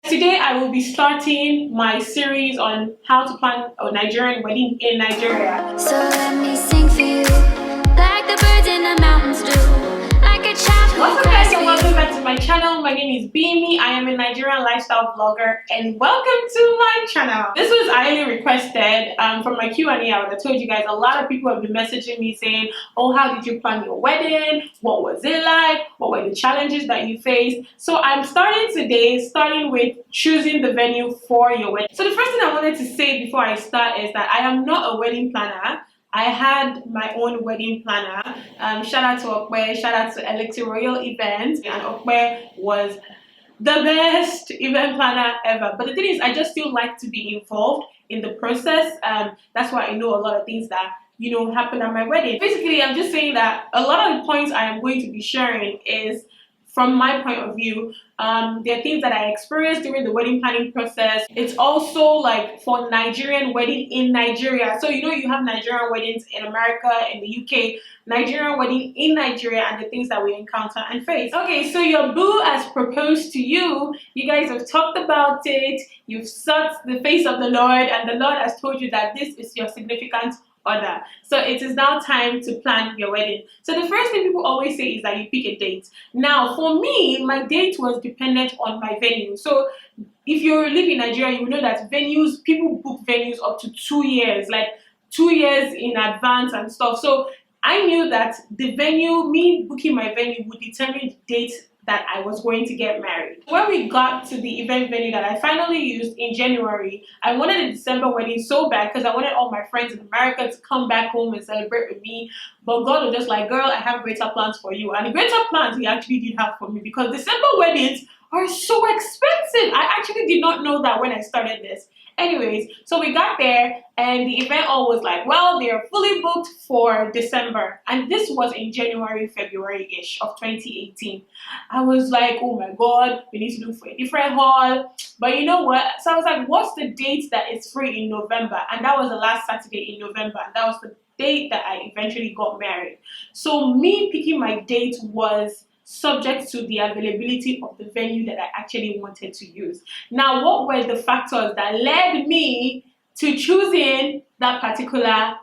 Today I will be starting my series on how to plan a Nigerian wedding in Nigeria. So let me sing for you, like the birds in the mountains do, like a child who What's up cries guys, and for welcome you. back to my channel. My name is Bemi. I am a Nigerian lifestyle vlogger and welcome to my channel. This was highly requested from my Q&A. I told you guys a lot of people have been messaging me saying, oh, how did you plan your wedding? What was it like? What were the challenges that you faced? So I'm starting with choosing the venue for your wedding. So the first thing I wanted to say before I start is that I am not a wedding planner. I had my own wedding planner. Shout out to Okwe, shout out to Electric Royal Events, and Okwe was the best event planner ever. But the thing is, I just still like to be involved in the process. That's why I know a lot of things that happen at my wedding. Basically, I'm just saying that a lot of the points I am going to be sharing is from my point of view. There are things that I experienced during the wedding planning process. It's also like for Nigerian wedding in Nigeria. So you have Nigerian weddings in America, in the UK, Nigerian wedding in Nigeria, and the things that we encounter and face. Okay, so your boo has proposed to you. You guys have talked about it. You've sought the face of the Lord, and the Lord has told you that this is your significant other. So it is now time to plan your wedding. So the first thing people always say is that you pick a date. Now for me, my date was dependent on my venue. So if you live in Nigeria, you know that people book venues up to 2 years, like 2 years in advance and stuff. So I knew that me booking my venue would determine the date that I was going to get married. When we got to the event venue that I finally used in January, I wanted a December wedding so bad because I wanted all my friends in America to come back home and celebrate with me. But God was just like, girl, I have greater plans for you. And the greater plans he actually did have for me, because December weddings are so expensive. I actually did not know that when I started this. Anyways, so we got there and the event all was like, well, they're fully booked for December. And this was in January, February-ish of 2018. I was like, oh my God, we need to look for a different hall. But you know what? So I was like, what's the date that is free in November? And that was the last Saturday in November. And that was the date that I eventually got married. So me picking my date was subject to the availability of the venue that I actually wanted to use. Now, what were the factors that led me to choosing that particular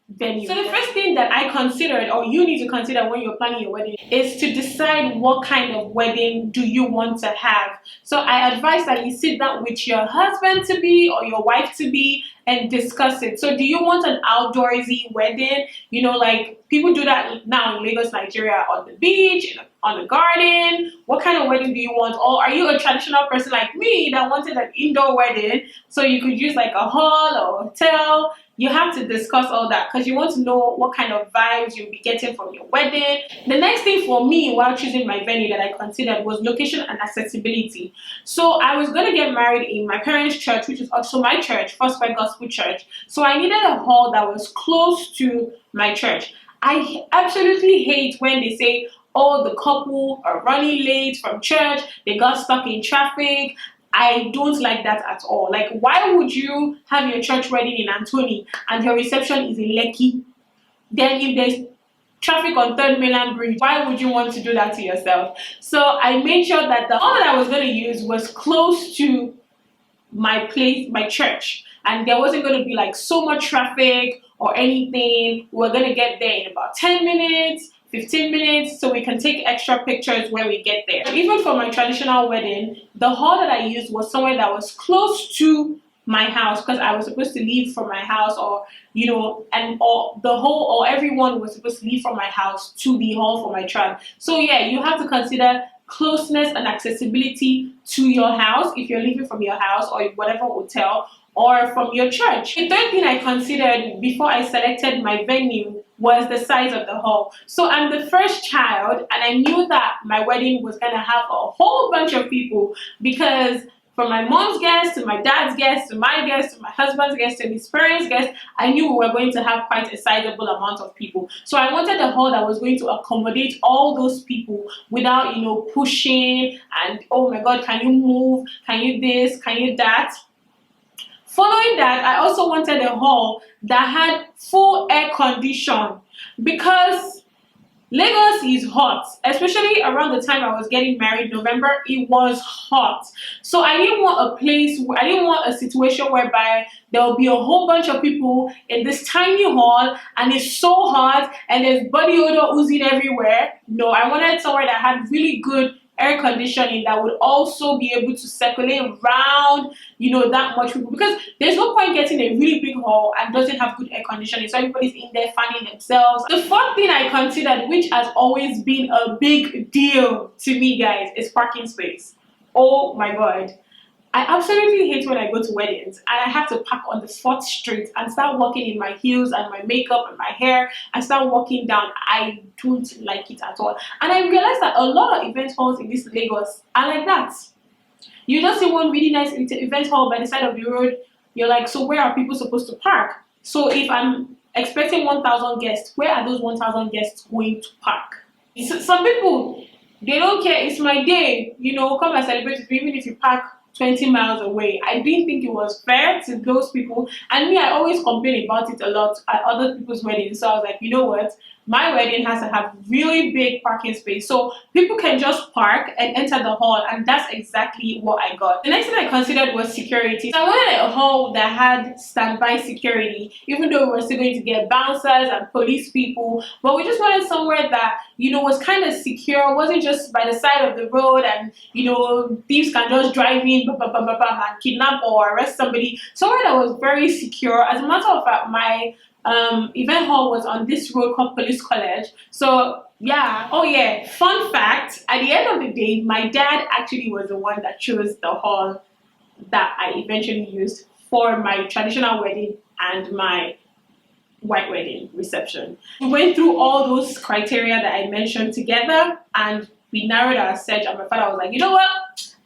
venue? So the first thing that I considered, or you need to consider when you're planning your wedding, is to decide what kind of wedding do you want to have. So I advise that you sit down with your husband to be or your wife to be and discuss it. So do you want an outdoorsy wedding? Like people do that now in Lagos, Nigeria, on the beach, on the garden. What kind of wedding do you want? Or are you a traditional person like me that wanted an indoor wedding so you could use like a hall or a hotel? You have to discuss all that because you want to know what kind of vibes you'll be getting from your wedding. The next thing for me while choosing my venue that I considered was location and accessibility. So I was going to get married in my parents' church, which is also my church, First Five Gospel Church. So I needed a hall that was close to my church. I absolutely hate when they say, oh, the couple are running late from church, they got stuck in traffic. I don't like that at all. Like, why would you have your church wedding in Anthony and your reception is in Lekki? Then if there's traffic on 3rd Mainland Bridge, why would you want to do that to yourself? So I made sure that the hall that I was going to use was close to my place, my church. And there wasn't going to be like so much traffic or anything. We're going to get there in about 10 minutes. 15 minutes, so we can take extra pictures when we get there. Even for my traditional wedding, the hall that I used was somewhere that was close to my house because I was supposed to leave from my house, or everyone was supposed to leave from my house to the hall for my tribe. So yeah, you have to consider closeness and accessibility to your house if you're leaving from your house or whatever hotel or from your church. The third thing I considered before I selected my venue was the size of the hall. So I'm the first child and I knew that my wedding was gonna have a whole bunch of people because from my mom's guests to my dad's guests to my guests to my husband's guests to his parents' guests, I knew we were going to have quite a sizable amount of people. So I wanted a hall that was going to accommodate all those people without, pushing and, oh my God, can you move? Can you this? Can you that? Following that, I also wanted a hall that had full air condition because Lagos is hot, especially around the time I was getting married, November. It was hot, so I didn't want a place where I didn't want a situation whereby there will be a whole bunch of people in this tiny hall and it's so hot and there's body odor oozing everywhere. No, I wanted somewhere that had really good air conditioning that would also be able to circulate around, that much people, because there's no point getting a really big hall and doesn't have good air conditioning, so everybody's in there fanning themselves. The fourth thing I considered, which has always been a big deal to me, guys, is parking space. Oh my god, I absolutely hate when I go to weddings and I have to park on the 4th Street and start walking in my heels and my makeup and my hair and start walking down. I don't like it at all. And I realized that a lot of event halls in this Lagos are like that. You just see one really nice event hall by the side of the road. You're like, so where are people supposed to park? So if I'm expecting 1,000 guests, where are those 1,000 guests going to park? Some people, they don't care. It's my day. Come and celebrate with me, even if you park 20 miles away. I didn't think it was fair to those people, and me, I always complain about it a lot at other people's weddings. So I was like, you know what, my wedding has to have really big parking space so people can just park and enter the hall, and that's exactly what I got. The next thing I considered was security. So I wanted a hall that had standby security, even though we were still going to get bouncers and police people, but we just wanted somewhere that was kind of secure, wasn't just by the side of the road and thieves can just drive in and kidnap or arrest somebody. Somewhere that was very secure. As a matter of fact, my event hall was on this road called Police College. So yeah. Oh yeah, fun fact, at the end of the day, my dad actually was the one that chose the hall that I eventually used for my traditional wedding and my white wedding reception. We went through all those criteria that I mentioned together and we narrowed our search, and my father was like, you know what,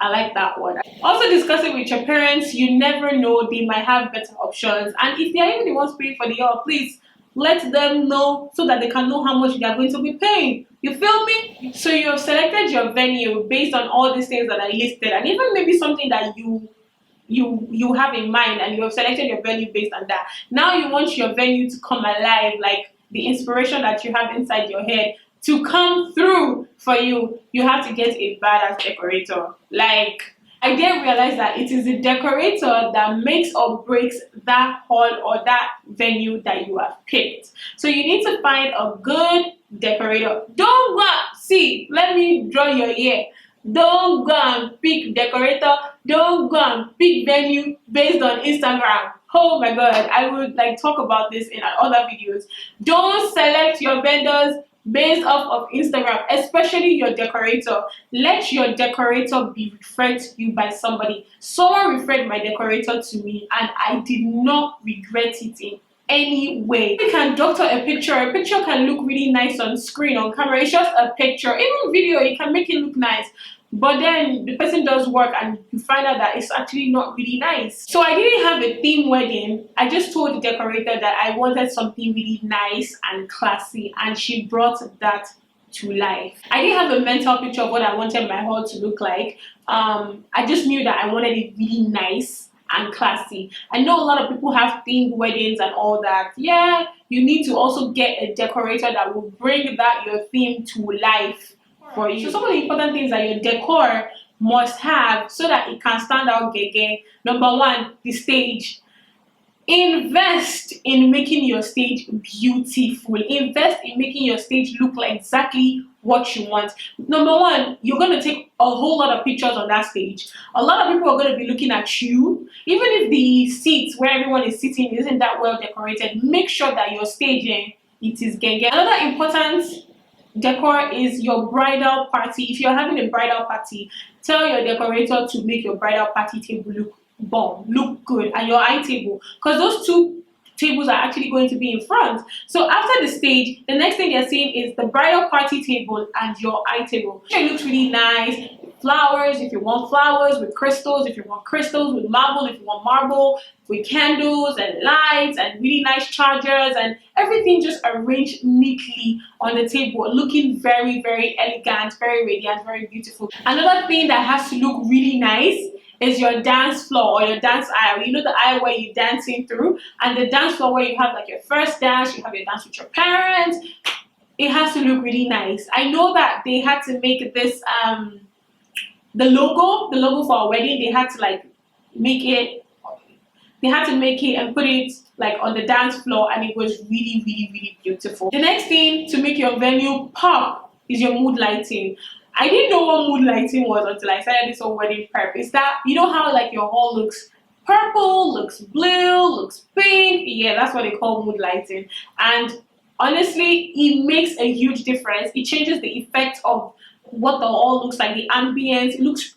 I like that one. Also, discuss it with your parents. You never know, they might have better options, and if they are even the ones paying for the hall, please let them know so that they can know how much they are going to be paying. You feel me? So you have selected your venue based on all these things that I listed, and even maybe something that you have in mind, and you have selected your venue based on that. Now you want your venue to come alive, like the inspiration that you have inside your head to come through for you. You have to get a badass decorator. Like, I didn't realize that it is the decorator that makes or breaks that hall or that venue that you have picked. So you need to find a good decorator. Don't go, see, let me draw your ear. Don't go and pick decorator. Don't go and pick venue based on Instagram. Oh my god, I would talk about this in other videos. Don't select your vendors based off of Instagram, especially your decorator. Let your decorator be referred to you by somebody. Someone referred my decorator to me and I did not regret it in any way. You can doctor a picture. A picture can look really nice on screen, on camera. It's just a picture. Even video, you can make it look nice. But then the person does work and you find out that it's actually not really nice. So I didn't have a theme wedding. I just told the decorator that I wanted something really nice and classy, and she brought that to life. I didn't have a mental picture of what I wanted my hall to look like. I just knew that I wanted it really nice and classy. I know a lot of people have themed weddings and all that. Yeah, you need to also get a decorator that will bring your theme to life for you. So some of the important things that your decor must have so that it can stand out gege. Number one, the stage. Invest in making your stage beautiful. Invest in making your stage look like exactly what you want. Number one, you're going to take a whole lot of pictures on that stage. A lot of people are going to be looking at you. Even if the seats where everyone is sitting isn't that well decorated, make sure that your staging, it is genge. Another important decor is your bridal party. If you're having a bridal party, tell your decorator to make your bridal party table look bomb, look good, and your eye table, because those two tables are actually going to be in front. So after the stage, the next thing you're seeing is the bridal party table and your eye table. It looks really nice. Flowers, if you want flowers, with crystals, if you want crystals, with marble, if you want marble, with candles and lights and really nice chargers, and everything just arranged neatly on the table, looking very, very elegant, very radiant, very beautiful. Another thing that has to look really nice is your dance floor or your dance aisle. You know, the aisle where you're dancing through, and the dance floor where you have your first dance, you have your dance with your parents. it has to look really nice. I know that they had to make this the logo for our wedding. They had to like make it. They had to make it and put it like on the dance floor, and it was really, really, really beautiful. The next thing to make your venue pop is your mood lighting. I didn't know what mood lighting was until I started this whole wedding prep. Is that, you know how like your hall looks purple, looks blue, looks pink? Yeah, that's what they call mood lighting. And honestly, it makes a huge difference. It changes the effect of what the hall looks like, the ambience. It looks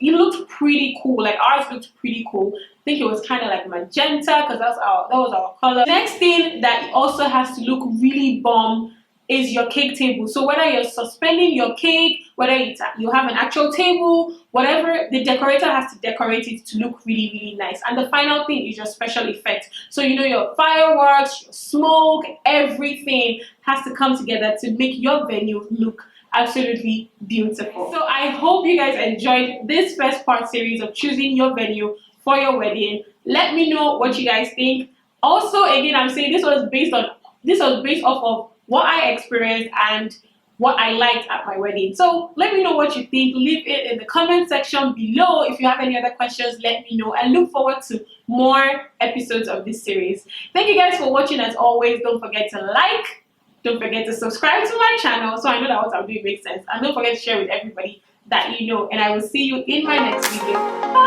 pretty cool. Like ours looked pretty cool. I think it was kind of like magenta because that was our color. Next thing that also has to look really bomb is your cake table. So whether you're suspending your cake, whether you have an actual table, whatever, the decorator has to decorate it to look really, really nice. And the final thing is your special effects. So you know, your fireworks, your smoke, everything has to come together to make your venue look absolutely beautiful. So I hope you guys enjoyed this first part series of choosing your venue for your wedding. Let me know what you guys think. Also, again, I'm saying this was based off of what I experienced and what I liked at my wedding. So let me know what you think. Leave it in the comment section below. If you have any other questions, let me know, and look forward to more episodes of this series. Thank you guys for watching. As always, don't forget to like, don't forget to subscribe to my channel so I know that what I'm doing makes sense, and don't forget to share with everybody that you know, and I will see you in my next video. Bye.